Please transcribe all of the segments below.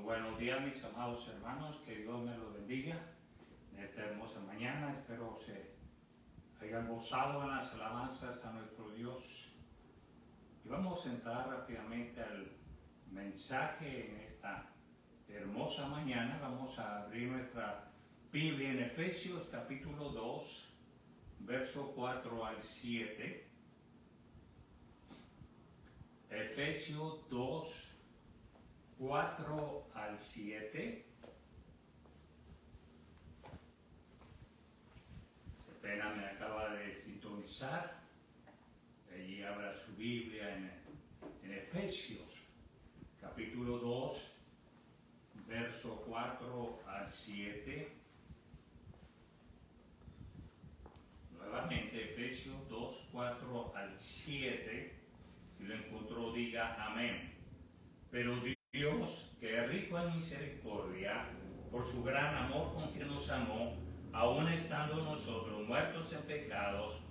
Buenos días, mis amados hermanos, que Dios me los bendiga en esta hermosa mañana. Espero se hayan gozado en las alabanzas a nuestro Dios. Y vamos a entrar rápidamente al mensaje en esta hermosa mañana. Vamos a abrir nuestra Biblia en Efesios capítulo 2, verso 4 al 7. Efesios 2, 4 al 7. Se pena me acaba de sintonizar. Allí abra su Biblia en Efesios, capítulo 2, verso 4 al 7. Nuevamente, Efesios 2, 4 al 7. Si lo encontró, diga amén. Pero Dios, que es rico en misericordia, por su gran amor con que nos amó, aun estando nosotros muertos en pecados,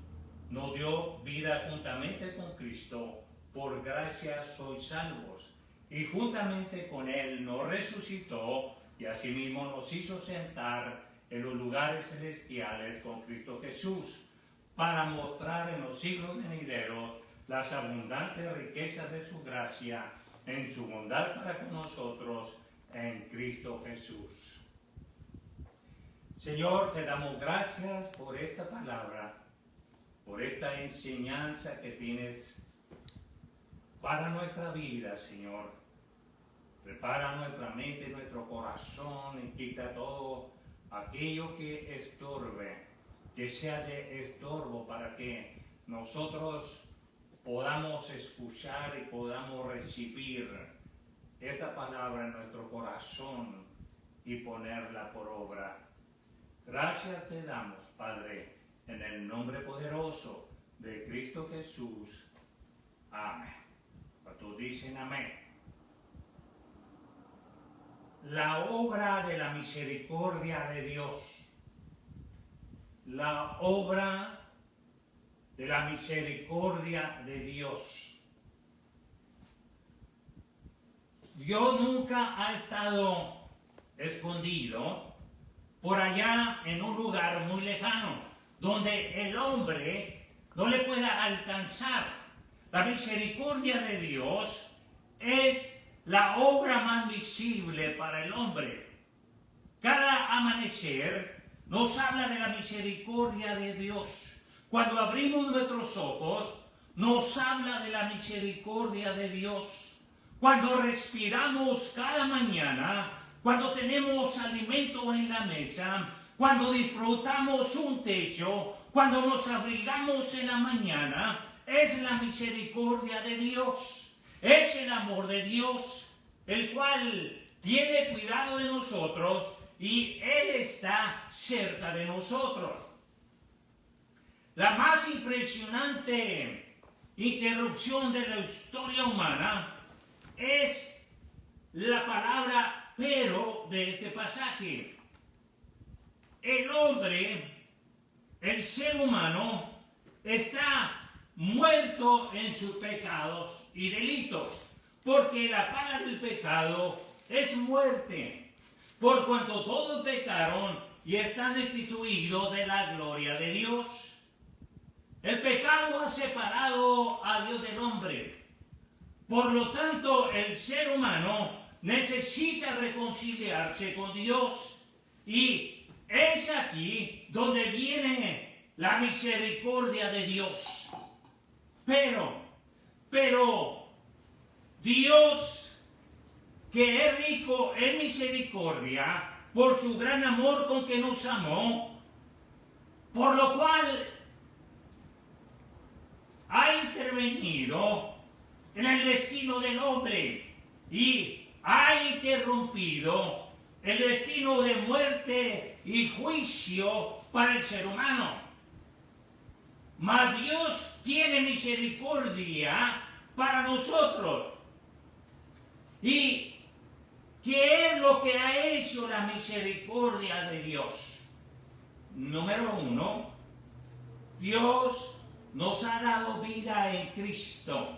nos dio vida juntamente con Cristo. Por gracia sois salvos. Y juntamente con Él nos resucitó y asimismo nos hizo sentar en los lugares celestiales con Cristo Jesús, para mostrar en los siglos venideros las abundantes riquezas de su gracia en su bondad para con nosotros en Cristo Jesús. Señor, te damos gracias por esta palabra, por esta enseñanza que tienes para nuestra vida, Señor. Prepara nuestra mente, nuestro corazón y quita todo aquello que estorbe, que sea de estorbo, para que nosotros podamos escuchar y podamos recibir esta palabra en nuestro corazón y ponerla por obra. Gracias te damos, Padre, en el nombre poderoso de Cristo Jesús. Amén. Todos dicen amén. La obra de la misericordia de Dios. La obra de la misericordia de Dios. Dios nunca ha estado escondido por allá en un lugar muy lejano, donde el hombre no le pueda alcanzar. La misericordia de Dios es la obra más visible para el hombre. Cada amanecer nos habla de la misericordia de Dios. Cuando abrimos nuestros ojos, nos habla de la misericordia de Dios. Cuando respiramos cada mañana, cuando tenemos alimento en la mesa, cuando disfrutamos un techo, cuando nos abrigamos en la mañana, es la misericordia de Dios. Es el amor de Dios, el cual tiene cuidado de nosotros y Él está cerca de nosotros. La más impresionante interrupción de la historia humana es la palabra pero de este pasaje. El hombre, el ser humano, está muerto en sus pecados y delitos, porque la paga del pecado es muerte, por cuanto todos pecaron y están destituidos de la gloria de Dios. El pecado ha separado a Dios del hombre. Por lo tanto, el ser humano necesita reconciliarse con Dios. Y es aquí donde viene la misericordia de Dios. Pero Dios, que es rico en misericordia, por su gran amor con que nos amó, por lo cual ha intervenido en el destino del hombre y ha interrumpido el destino de muerte y juicio para el ser humano. Mas Dios tiene misericordia para nosotros. ¿Y qué es lo que ha hecho la misericordia de Dios? Número uno, Dios nos ha dado vida en Cristo.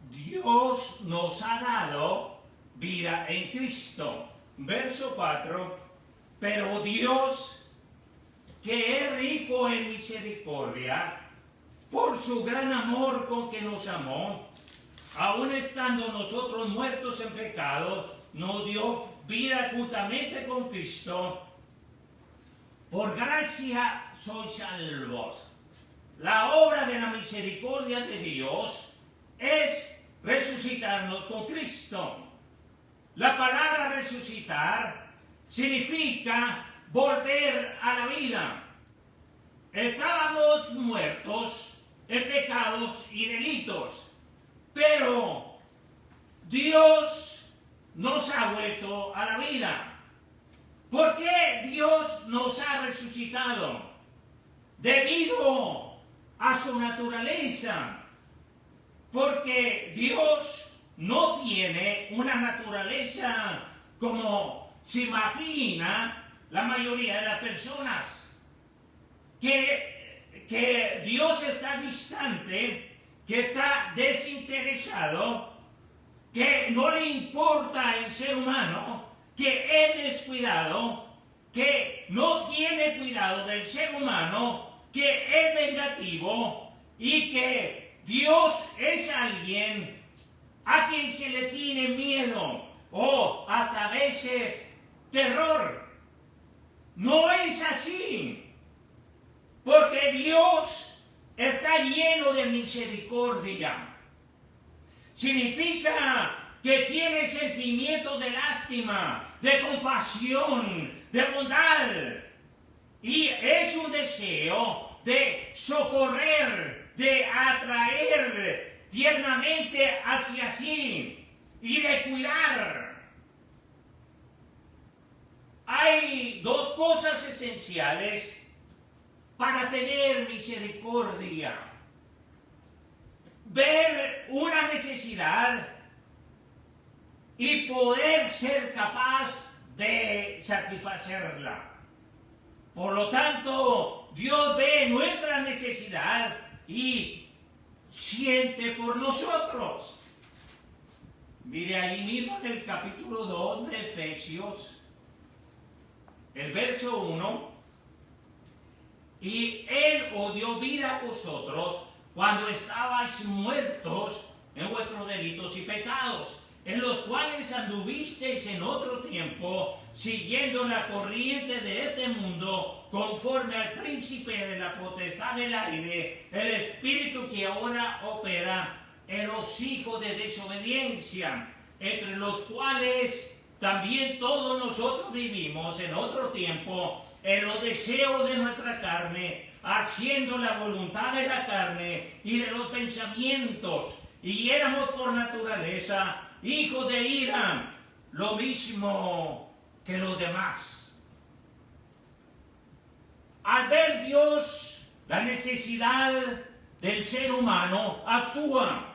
Dios nos ha dado vida en Cristo. Verso 4, pero Dios, que es rico en misericordia, por su gran amor con que nos amó, aun estando nosotros muertos en pecado, nos dio vida juntamente con Cristo. Por gracia sois salvos. La obra de la misericordia de Dios es resucitarnos con Cristo. La palabra resucitar significa volver a la vida. Estábamos muertos en pecados y delitos, pero Dios nos ha vuelto a la vida. ¿Por qué Dios nos ha resucitado? Debido a su naturaleza. Porque Dios no tiene una naturaleza como se imagina la mayoría de las personas. Que Dios está distante, que está desinteresado, que no le importa el ser humano, que es descuidado, que no tiene cuidado del ser humano, que es vengativo y que Dios es alguien a quien se le tiene miedo o hasta a veces terror. No es así, porque Dios está lleno de misericordia. Significa que tiene sentimientos de lástima, de compasión, de bondad. Y es un deseo de socorrer, de atraer tiernamente hacia sí y de cuidar. Hay dos cosas esenciales para tener misericordia: ver una necesidad y poder ser capaz de satisfacerla. Por lo tanto, Dios ve nuestra necesidad y siente por nosotros. Mire ahí mismo en el capítulo 2 de Efesios, el verso 1, y Él os dio vida a vosotros cuando estabais muertos en vuestros delitos y pecados, en los cuales anduvisteis en otro tiempo, siguiendo la corriente de este mundo, conforme al príncipe de la potestad del aire, el espíritu que ahora opera en los hijos de desobediencia, entre los cuales también todos nosotros vivimos en otro tiempo, en los deseos de nuestra carne, haciendo la voluntad de la carne y de los pensamientos, y éramos por naturaleza hijos de ira, lo mismo que los demás. Al ver Dios la necesidad del ser humano, actúa,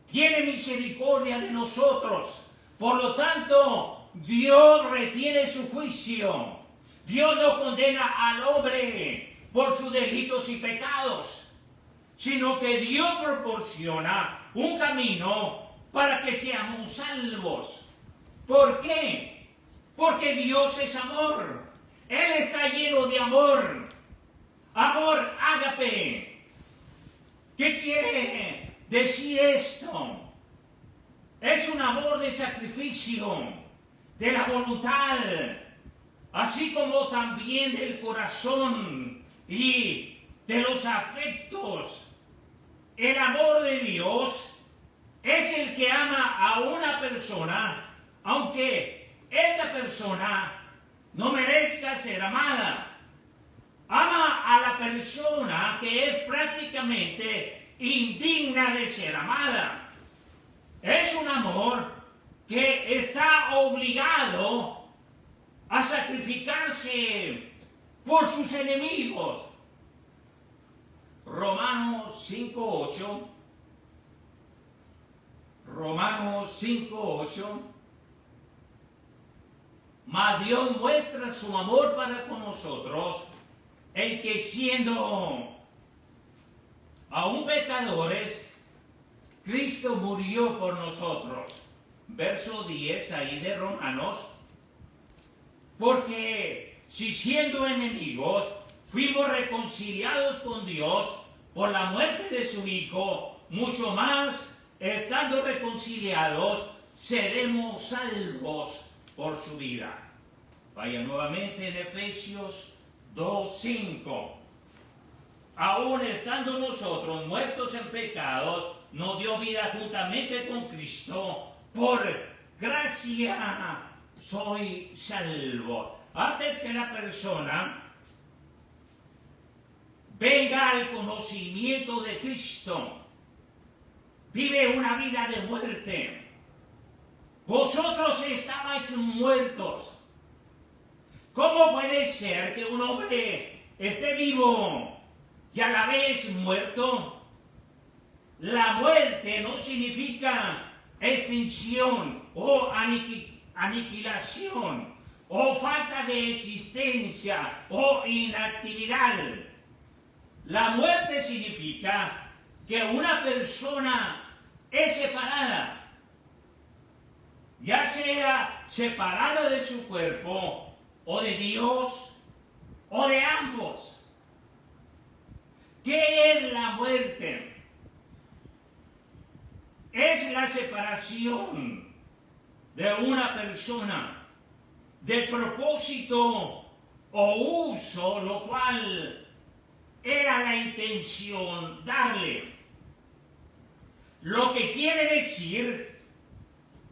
tiene misericordia de nosotros. Por lo tanto, Dios retiene su juicio. Dios no condena al hombre por sus delitos y pecados, sino que Dios proporciona un camino para que seamos salvos. ¿Por qué? Porque Dios es amor. Él está lleno de amor. Amor ágape. ¿Qué quiere decir esto? Es un amor de sacrificio, de la voluntad, así como también del corazón y de los afectos. El amor de Dios es el que ama a una persona, aunque esta persona no merezca ser amada. Ama a la persona que es prácticamente indigna de ser amada. Es un amor que está obligado a sacrificarse por sus enemigos. Romanos 5:8. Romanos 5:8. Mas Dios muestra su amor para con nosotros en que siendo aún pecadores, Cristo murió por nosotros. verso 10 ahí de Romanos, porque si siendo enemigos fuimos reconciliados con Dios por la muerte de su Hijo, mucho más, estando reconciliados, seremos salvos por su vida. Vaya nuevamente en Efesios 2:5. Aún estando nosotros muertos en pecados, nos dio vida juntamente con Cristo. Por gracia soy salvo. Antes que la persona venga al conocimiento de Cristo, vive una vida de muerte. Vosotros estabais muertos. ¿Cómo puede ser que un hombre esté vivo y a la vez muerto? La muerte no significa extinción o aniquilación o falta de existencia o inactividad. La muerte significa que una persona es separada, ya sea separada de su cuerpo o de Dios o de ambos. ¿Qué es la muerte? Es la separación de una persona del propósito o uso, lo cual era la intención darle. Lo que quiere decir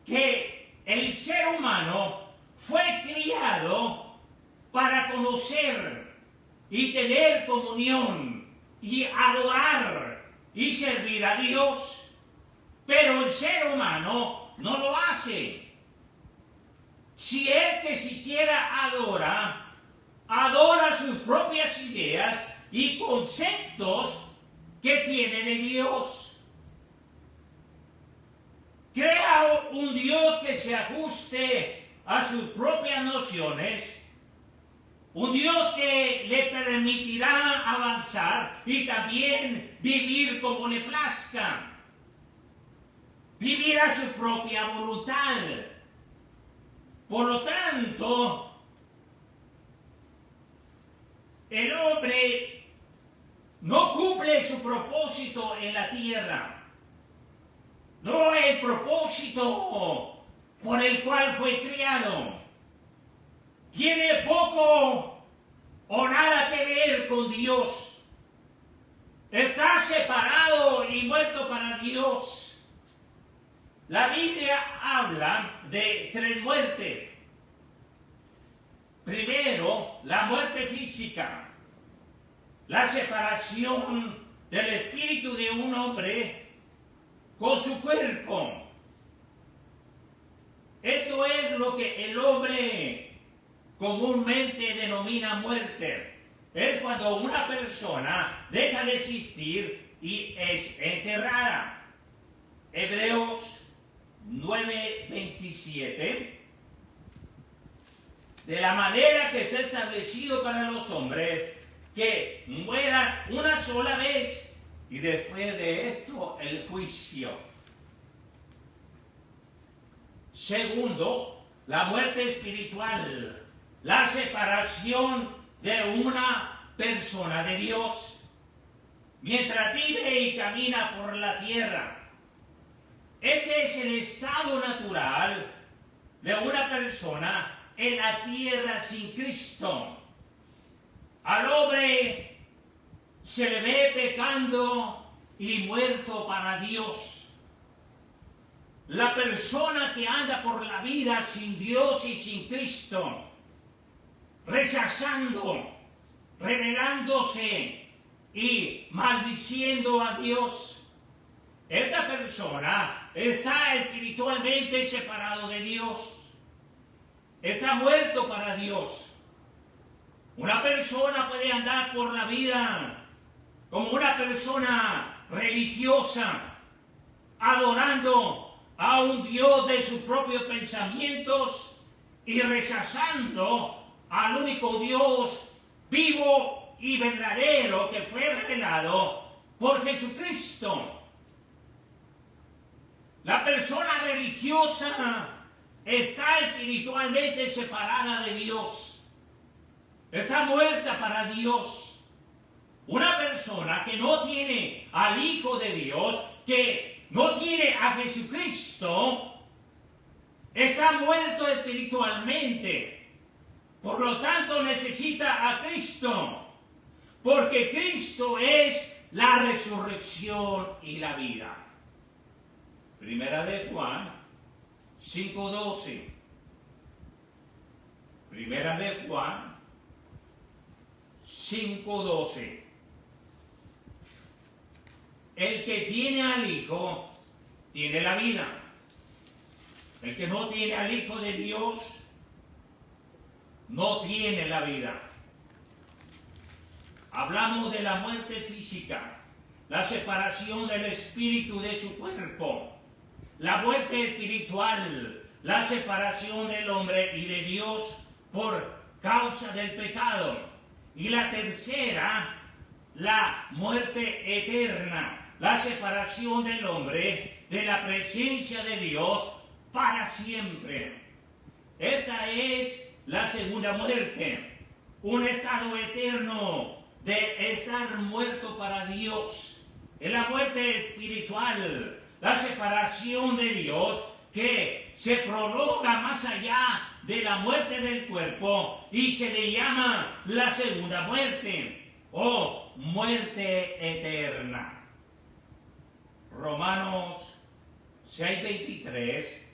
que el ser humano fue criado para conocer y tener comunión y adorar y servir a Dios. Pero el ser humano no lo hace. Si es que siquiera adora sus propias ideas y conceptos que tiene de Dios. Crea un Dios que se ajuste a sus propias nociones, un Dios que le permitirá avanzar y también vivir como le plazca. Vivir a su propia voluntad. Por lo tanto, el hombre no cumple su propósito en la tierra. No el propósito por el cual fue criado. Tiene poco o nada que ver con Dios. Está separado y muerto para Dios. La Biblia habla de 3 muertes. Primero, la muerte física, la separación del espíritu de un hombre con su cuerpo. Esto es lo que el hombre comúnmente denomina muerte. Es cuando una persona deja de existir y es enterrada. Hebreos 9:27. De la manera que está establecido para los hombres, que mueran una sola vez y después de esto el juicio. Segundo, la muerte espiritual, la separación de una persona de Dios mientras vive y camina por la tierra. Este es el estado natural de una persona en la tierra sin Cristo. Al hombre se le ve pecando y muerto para Dios. La persona que anda por la vida sin Dios y sin Cristo, rechazando, rebelándose y maldiciendo a Dios, esta persona está espiritualmente separado de Dios. Está muerto para Dios. Una persona puede andar por la vida como una persona religiosa, adorando a un Dios de sus propios pensamientos y rechazando al único Dios vivo y verdadero que fue revelado por Jesucristo. La persona religiosa está espiritualmente separada de Dios. Está muerta para Dios. Una persona que no tiene al Hijo de Dios, que no tiene a Jesucristo, está muerto espiritualmente. Por lo tanto, necesita a Cristo. Porque Cristo es la resurrección y la vida. Primera de Juan 5:12. Primera de Juan 5:12. El que tiene al Hijo tiene la vida. El que no tiene al Hijo de Dios no tiene la vida. Hablamos de la muerte física, la separación del espíritu de su cuerpo, la muerte espiritual, la separación del hombre y de Dios por causa del pecado. Y la tercera, la muerte eterna, la separación del hombre de la presencia de Dios para siempre. Esta es la segunda muerte, un estado eterno de estar muerto para Dios. Es la muerte espiritual, la separación de Dios que se prolonga más allá de la muerte del cuerpo y se le llama la segunda muerte o muerte eterna. Romanos 6:23,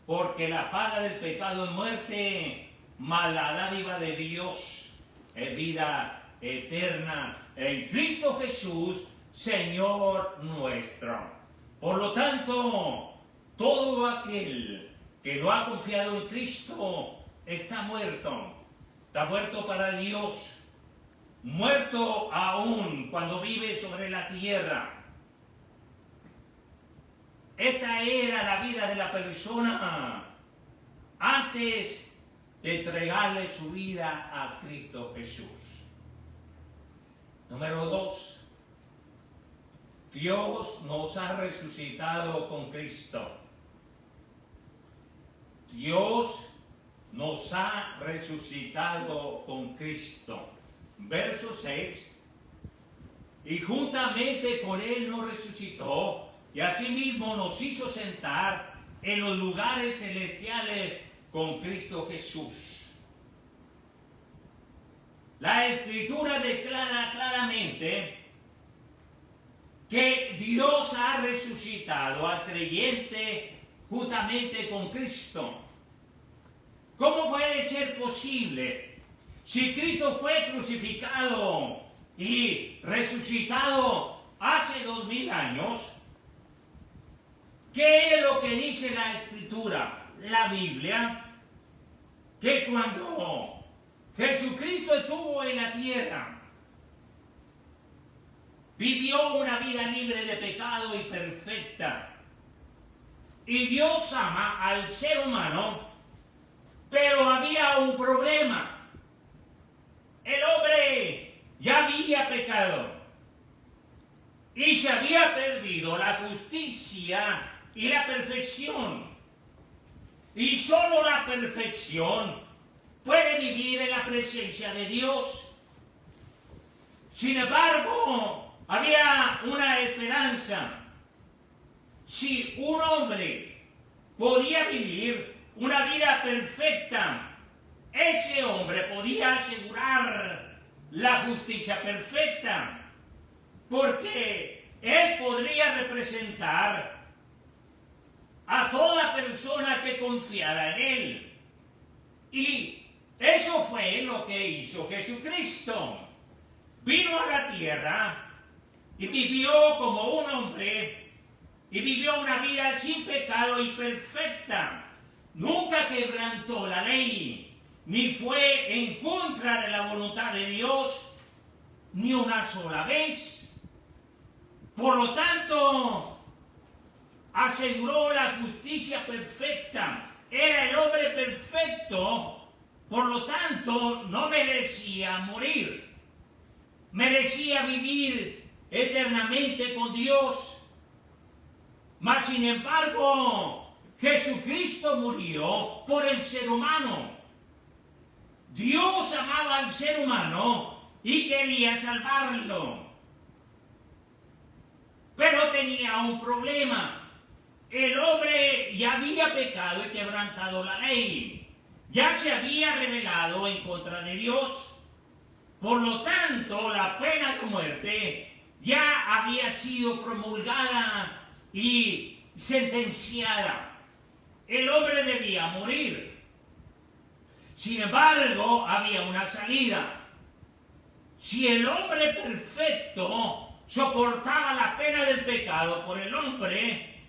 porque la paga del pecado es muerte, mas la dádiva de Dios es vida eterna en Cristo Jesús, Señor nuestro. Por lo tanto, todo aquel que no ha confiado en Cristo está muerto para Dios, muerto aún cuando vive sobre la tierra. Esta era la vida de la persona antes de entregarle su vida a Cristo Jesús. Número 2. Dios nos ha resucitado con Cristo. Dios nos ha resucitado con Cristo. Verso 6. Y juntamente con Él nos resucitó y asimismo nos hizo sentar en los lugares celestiales con Cristo Jesús. La Escritura declara claramente que Dios ha resucitado al creyente juntamente con Cristo. ¿Cómo puede ser posible? Si Cristo fue crucificado y resucitado hace 2000 años, ¿qué es lo que dice la Escritura? La Biblia, que cuando Jesucristo estuvo en la tierra, vivió una vida libre de pecado y perfecta. Y Dios ama al ser humano, pero había un problema. El hombre ya había pecado y se había perdido la justicia y la perfección. Y solo la perfección puede vivir en la presencia de Dios. Sin embargo, había una esperanza. Si un hombre podía vivir una vida perfecta, ese hombre podía asegurar la justicia perfecta, porque él podría representar a toda persona que confiara en él. Y eso fue lo que hizo Jesucristo. Vino a la tierra y vivió como un hombre y vivió una vida sin pecado y perfecta. Nunca quebrantó la ley, ni fue en contra de la voluntad de Dios, ni una sola vez. Por lo tanto, aseguró la justicia perfecta. Era el hombre perfecto. Por lo tanto, no merecía morir. Merecía vivir eternamente con Dios. Mas sin embargo, Jesucristo murió por el ser humano. Dios amaba al ser humano y quería salvarlo. Pero tenía un problema. El hombre ya había pecado y quebrantado la ley. Ya se había rebelado en contra de Dios. Por lo tanto, la pena de muerte ya había sido promulgada y sentenciada. El hombre debía morir. Sin embargo, había una salida. Si el hombre perfecto soportaba la pena del pecado por el hombre,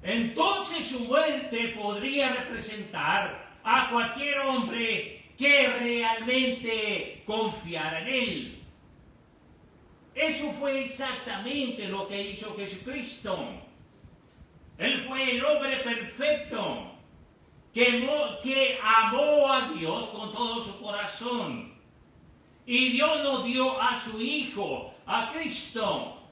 entonces su muerte podría representar a cualquier hombre que realmente confiara en él. Eso fue exactamente lo que hizo Jesucristo. Él fue el hombre perfecto que amó a Dios con todo su corazón. Y Dios nos dio a su Hijo, a Cristo,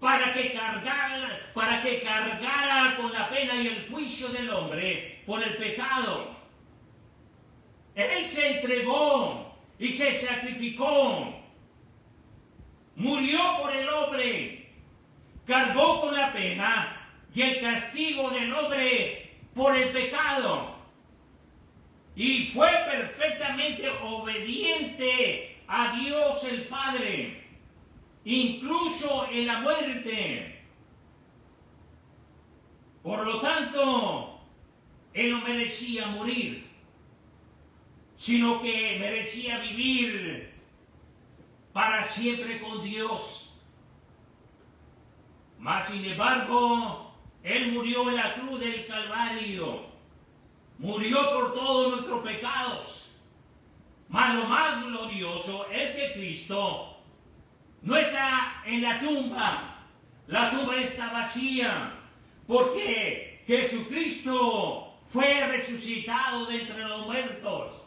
para que cargara con la pena y el juicio del hombre por el pecado. Él se entregó y se sacrificó. Murió por el hombre, cargó con la pena y el castigo del hombre por el pecado. Y fue perfectamente obediente a Dios el Padre, incluso en la muerte. Por lo tanto, Él no merecía morir, sino que merecía vivir para siempre con Dios. Mas, sin embargo, Él murió en la cruz del Calvario. Murió por todos nuestros pecados. Mas lo más glorioso es que Cristo no está en la tumba. La tumba está vacía, porque Jesucristo fue resucitado de entre los muertos,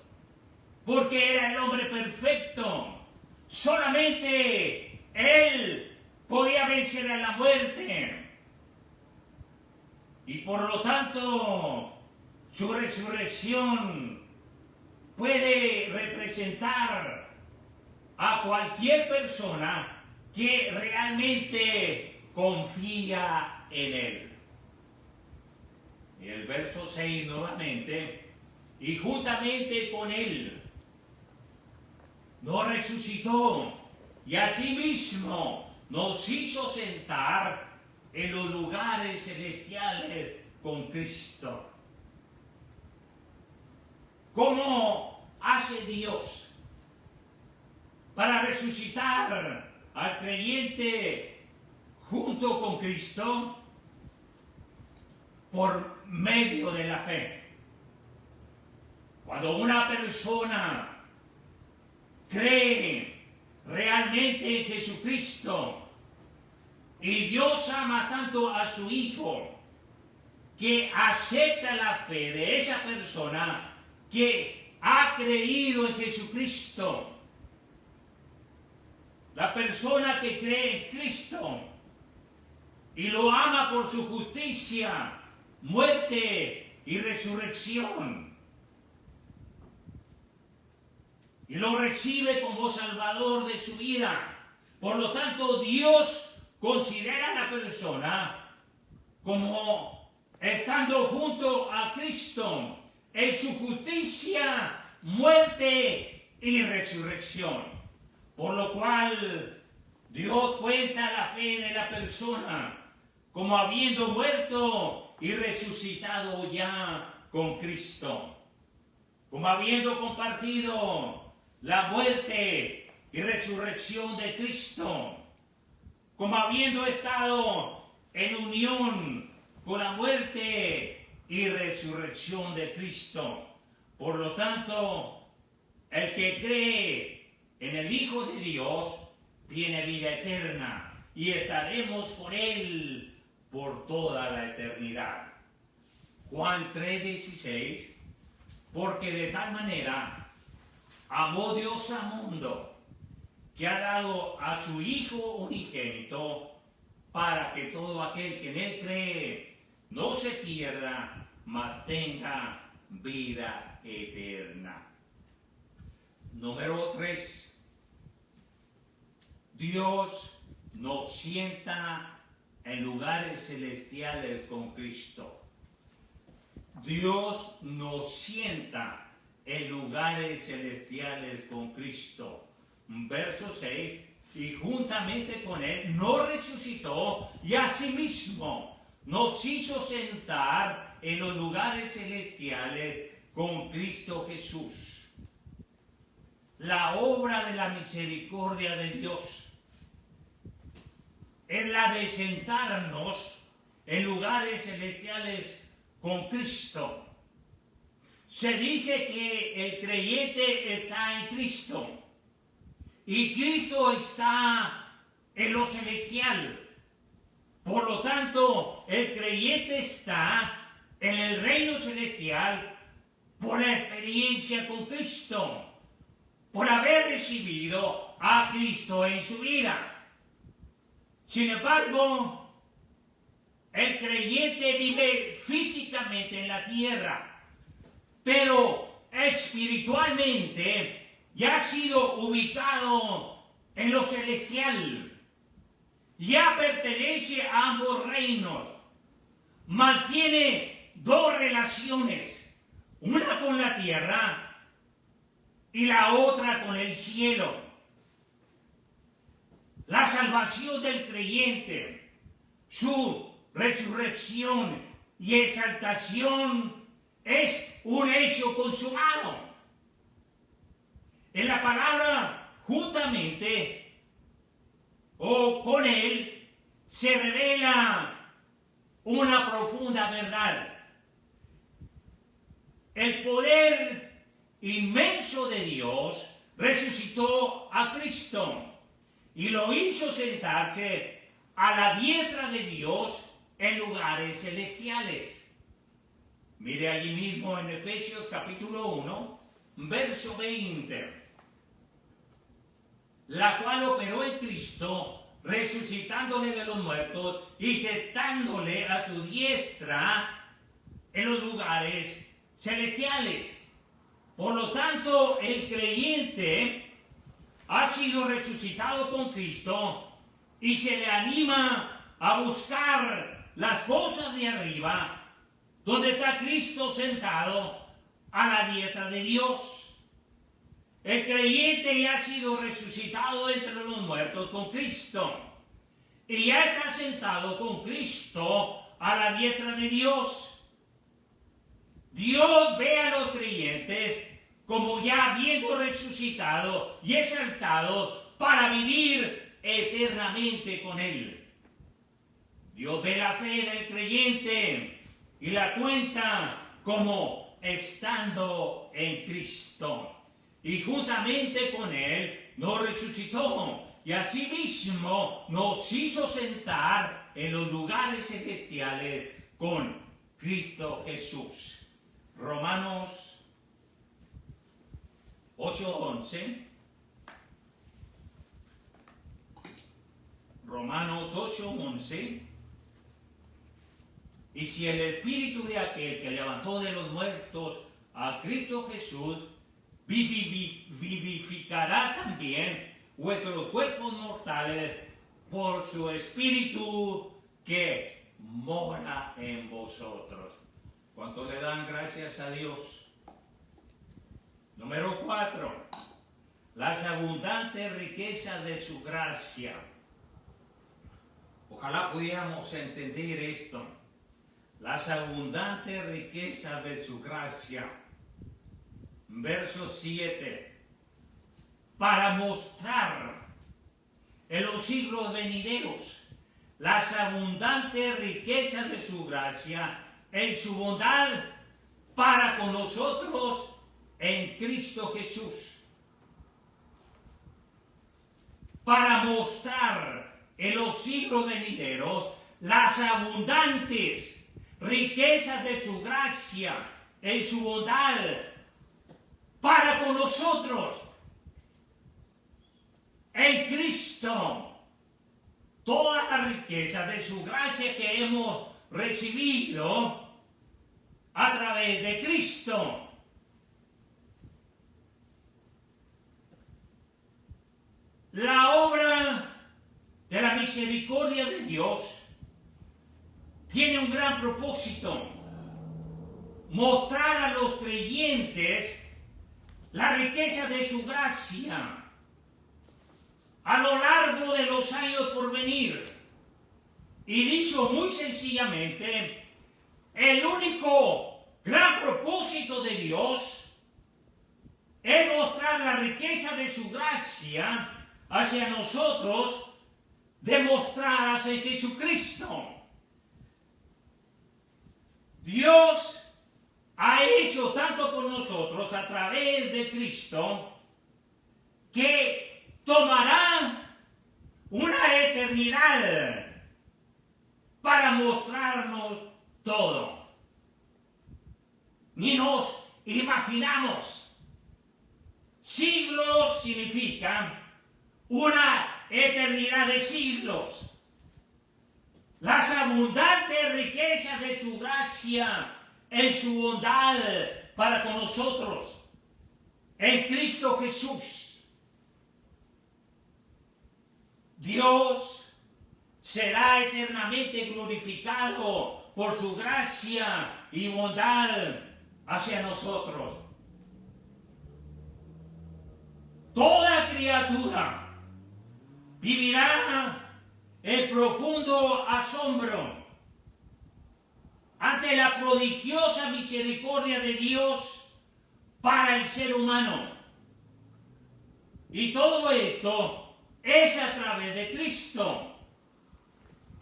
porque era el hombre perfecto. Solamente Él podía vencer a la muerte. Y por lo tanto, su resurrección puede representar a cualquier persona que realmente confía en Él. Y el verso 6 nuevamente, y juntamente con Él nos resucitó y asimismo nos hizo sentar en los lugares celestiales con Cristo. ¿Cómo hace Dios para resucitar al creyente junto con Cristo? Por medio de la fe. Cuando una persona cree realmente en Jesucristo y Dios ama tanto a su Hijo que acepta la fe de esa persona que ha creído en Jesucristo. La persona que cree en Cristo y lo ama por su justicia, muerte y resurrección, y lo recibe como Salvador de su vida. Por lo tanto, Dios considera a la persona como estando junto a Cristo en su justicia, muerte y resurrección. Por lo cual, Dios cuenta la fe de la persona como habiendo muerto y resucitado ya con Cristo, como habiendo compartido la muerte y resurrección de Cristo, como habiendo estado en unión con la muerte y resurrección de Cristo. Por lo tanto, el que cree en el Hijo de Dios tiene vida eterna y estaremos con Él por toda la eternidad. Juan 3:16, porque de tal manera amó Dios al mundo, que ha dado a su Hijo unigénito, para que todo aquel que en él cree no se pierda, mas tenga vida eterna. Número 3. Dios nos sienta en lugares celestiales con Cristo. Dios nos sienta en lugares celestiales con Cristo. Verso 6. Y juntamente con él nos resucitó y asimismo nos hizo sentar en los lugares celestiales con Cristo Jesús. La obra de la misericordia de Dios es la de sentarnos en lugares celestiales con Cristo. Se dice que el creyente está en Cristo y Cristo está en lo celestial. Por lo tanto, el creyente está en el reino celestial por la experiencia con Cristo, por haber recibido a Cristo en su vida. Sin embargo, el creyente vive físicamente en la tierra, pero espiritualmente ya ha sido ubicado en lo celestial. Ya pertenece a ambos reinos. Mantiene dos relaciones, una con la tierra y la otra con el cielo. La salvación del creyente, su resurrección y exaltación es un hecho consumado. En la palabra juntamente o con él se revela una profunda verdad. El poder inmenso de Dios resucitó a Cristo y lo hizo sentarse a la diestra de Dios en lugares celestiales. Mire allí mismo en Efesios capítulo 1, verso 20. La cual operó en Cristo, resucitándole de los muertos y sentándole a su diestra en los lugares celestiales. Por lo tanto, el creyente ha sido resucitado con Cristo y se le anima a buscar las cosas de arriba, donde está Cristo sentado a la diestra de Dios. El creyente ya ha sido resucitado entre los muertos con Cristo y ya está sentado con Cristo a la diestra de Dios. Dios ve a los creyentes como ya habiendo resucitado y exaltado para vivir eternamente con Él. Dios ve la fe del creyente y la cuenta como estando en Cristo. Y juntamente con Él nos resucitó y asimismo nos hizo sentar en los lugares celestiales con Cristo Jesús. Romanos 8:11. Romanos 8:11. Y si el espíritu de aquel que levantó de los muertos a Cristo Jesús vivificará también vuestros cuerpos mortales por su espíritu que mora en vosotros. ¿Cuánto le dan gracias a Dios? Número 4. Las abundantes riquezas de su gracia. Ojalá pudiéramos entender esto. Las abundantes riquezas de su gracia. Verso 7. Para mostrar en los siglos venideros las abundantes riquezas de su gracia en su bondad para con nosotros en Cristo Jesús. Para mostrar en los siglos venideros las abundantes riquezas de su gracia en su bondad para con nosotros en Cristo. toda la riqueza de su gracia que hemos recibido a través de Cristo. La obra de la misericordia de Dios tiene un gran propósito: mostrar a los creyentes la riqueza de su gracia a lo largo de los años por venir. Y dicho muy sencillamente, el único gran propósito de Dios es mostrar la riqueza de su gracia hacia nosotros, demostradas en Jesucristo. Dios ha hecho tanto por nosotros a través de Cristo que tomará una eternidad para mostrarnos todo. Ni nos imaginamos. Siglos significa una eternidad de siglos. Las abundantes riquezas de su gracia en su bondad para con nosotros en Cristo Jesús. Dios será eternamente glorificado por su gracia y bondad hacia nosotros. Toda criatura vivirá en profundo asombro ante la prodigiosa misericordia de Dios para el ser humano. Y todo esto es a través de Cristo.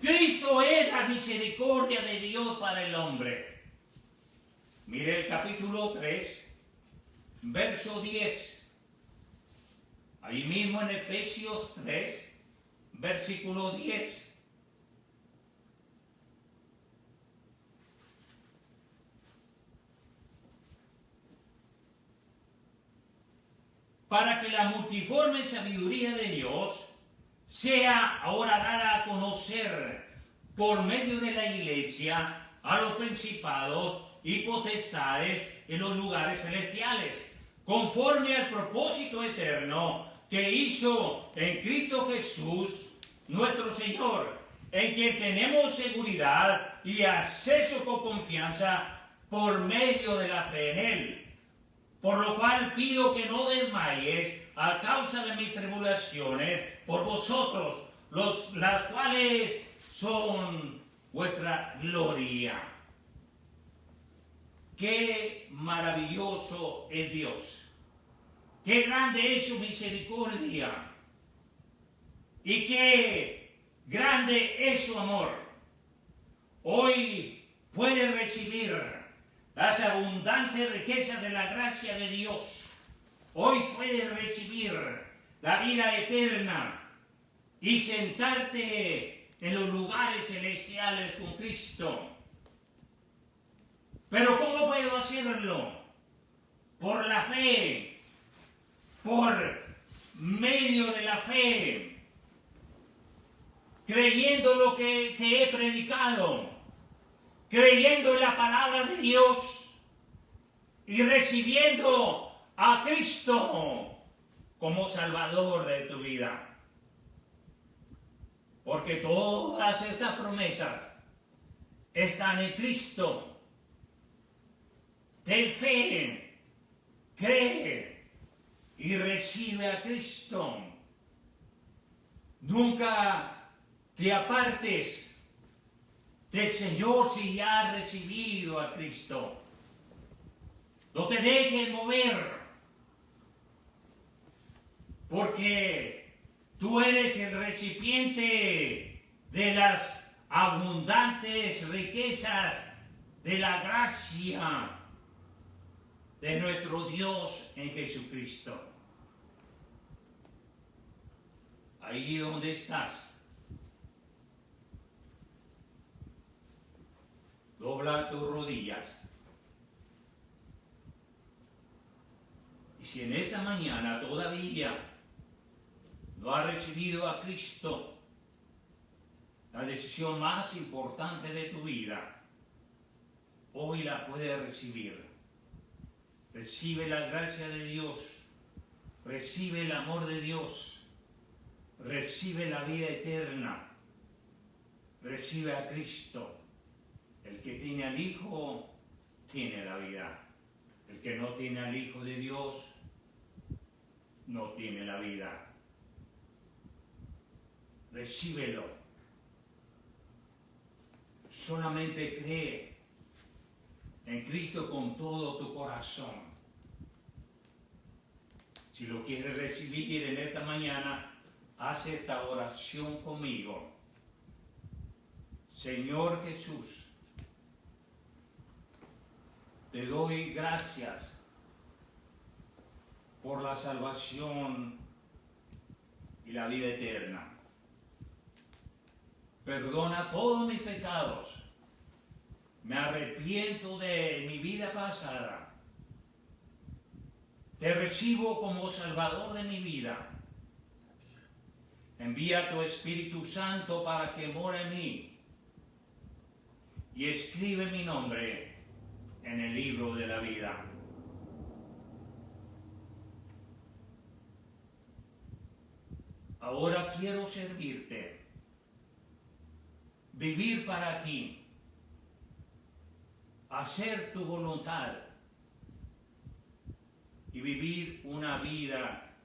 Cristo es la misericordia de Dios para el hombre. Mire el capítulo 3, verso 10. Ahí mismo en Efesios 3, versículo 10. Para que la multiforme sabiduría de Dios sea ahora dada a conocer por medio de la iglesia a los principados y potestades en los lugares celestiales, conforme al propósito eterno que hizo en Cristo Jesús, nuestro Señor, en quien tenemos seguridad y acceso con confianza por medio de la fe en Él. Por lo cual pido que no desmayes a causa de mis tribulaciones por vosotros, las cuales son vuestra gloria. Qué maravilloso es Dios. Qué grande es su misericordia. Y qué grande es su amor. Hoy puedes recibir las abundantes riquezas de la gracia de Dios. Hoy puedes recibir la vida eterna y sentarte en los lugares celestiales con Cristo. Pero ¿cómo puedo hacerlo? Por la fe, por medio de la fe, creyendo lo que te he predicado, creyendo en la palabra de Dios y recibiendo a Cristo como Salvador de tu vida. Porque todas estas promesas están en Cristo. Ten fe, cree y recibe a Cristo. Nunca te apartes del Señor si ya has recibido a Cristo. No te dejes mover, porque tú eres el recipiente de las abundantes riquezas de la gracia de nuestro Dios en Jesucristo. Ahí donde estás, dobla tus rodillas. Y si en esta mañana todavía no has recibido a Cristo la decisión más importante de tu vida, hoy la puedes recibir. Recibe la gracia de Dios, recibe el amor de Dios, recibe la vida eterna, recibe a Cristo. El que tiene al Hijo, tiene la vida. El que no tiene al Hijo de Dios, no tiene la vida. Recíbelo. Solamente cree en Cristo con todo tu corazón. Si lo quieres recibir en esta mañana, haz esta oración conmigo. Señor Jesús, te doy gracias por la salvación y la vida eterna. Perdona todos mis pecados. Me arrepiento de mi vida pasada. Te recibo como Salvador de mi vida. Envía tu Espíritu Santo para que more en mí y escribe mi nombre en el libro de la vida. Ahora quiero servirte, vivir para ti, hacer tu voluntad y vivir una vida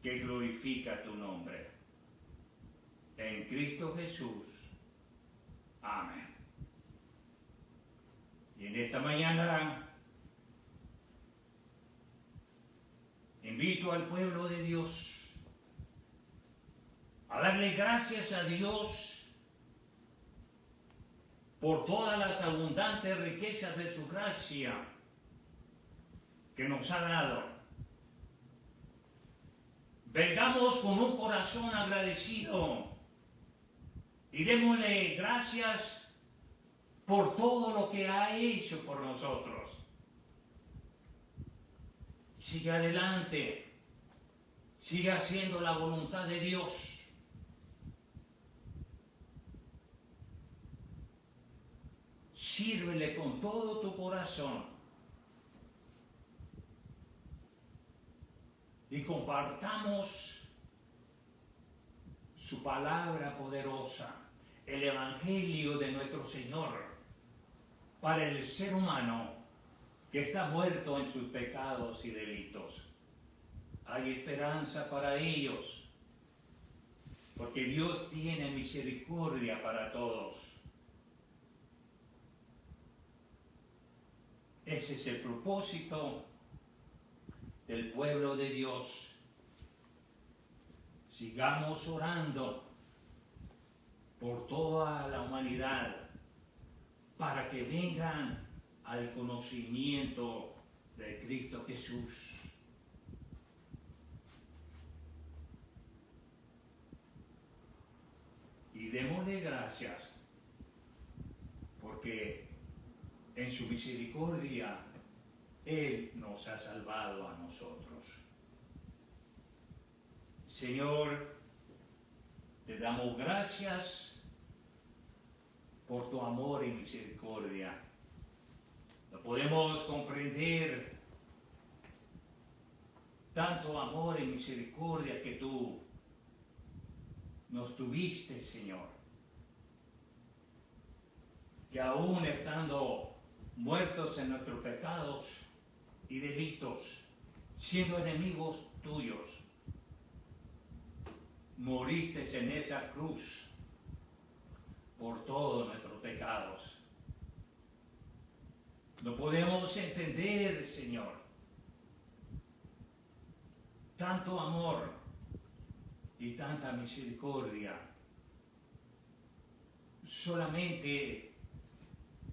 que glorifica tu nombre. En Cristo Jesús. Amén. Y en esta mañana invito al pueblo de Dios a darle gracias a Dios por todas las abundantes riquezas de su gracia que nos ha dado. Vengamos con un corazón agradecido y démosle gracias por todo lo que ha hecho por nosotros. Sigue adelante, sigue haciendo la voluntad de Dios. Sírvele con todo tu corazón y compartamos su palabra poderosa, el Evangelio de nuestro Señor, para el ser humano que está muerto en sus pecados y delitos. Hay esperanza para ellos, porque Dios tiene misericordia para todos. Ese es el propósito del pueblo de Dios. Sigamos orando por toda la humanidad para que vengan al conocimiento de Cristo Jesús. Y démosle gracias porque en su misericordia Él nos ha salvado a nosotros. Señor, te damos gracias por tu amor y misericordia. No podemos comprender tanto amor y misericordia que tú nos tuviste, Señor. Que aún estando muertos en nuestros pecados y delitos, siendo enemigos tuyos, moriste en esa cruz por todos nuestros pecados. No podemos entender, Señor, tanto amor y tanta misericordia. Solamente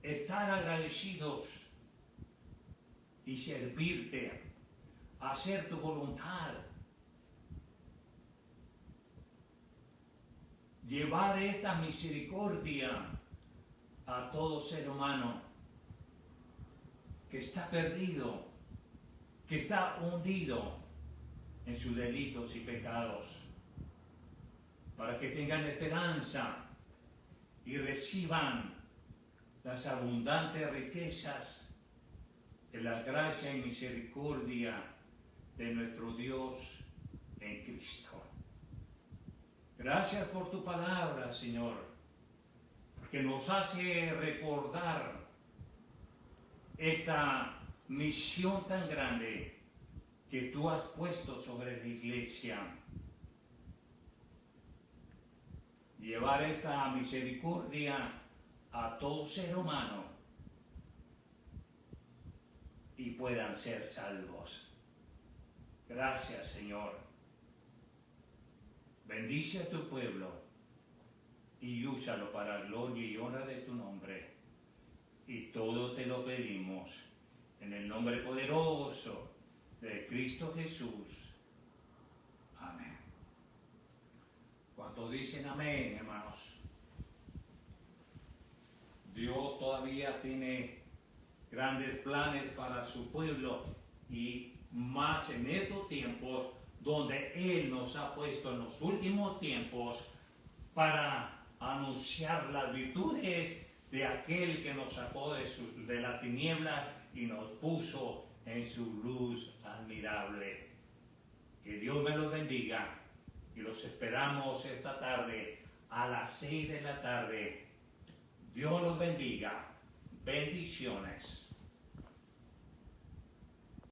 estar agradecidos y servirte, hacer tu voluntad, llevar esta misericordia a todo ser humano que está perdido, que está hundido en sus delitos y pecados, para que tengan esperanza y reciban las abundantes riquezas de la gracia y misericordia de nuestro Dios en Cristo. Gracias por tu palabra, Señor, porque nos hace recordar esta misión tan grande que tú has puesto sobre la iglesia. Llevar esta misericordia a todo ser humano y puedan ser salvos. Gracias, Señor. Bendice a tu pueblo y úsalo para gloria y honra de tu nombre. Y todo te lo pedimos en el nombre poderoso de Cristo Jesús. Amén. ¿Cuántos dicen amén, hermanos? Dios todavía tiene grandes planes para su pueblo y más en estos tiempos donde Él nos ha puesto en los últimos tiempos para anunciar las virtudes de aquel que nos sacó de la tiniebla y nos puso en su luz admirable. Que Dios me los bendiga y los esperamos esta tarde a las 6 de la tarde. Dios los bendiga. Bendiciones.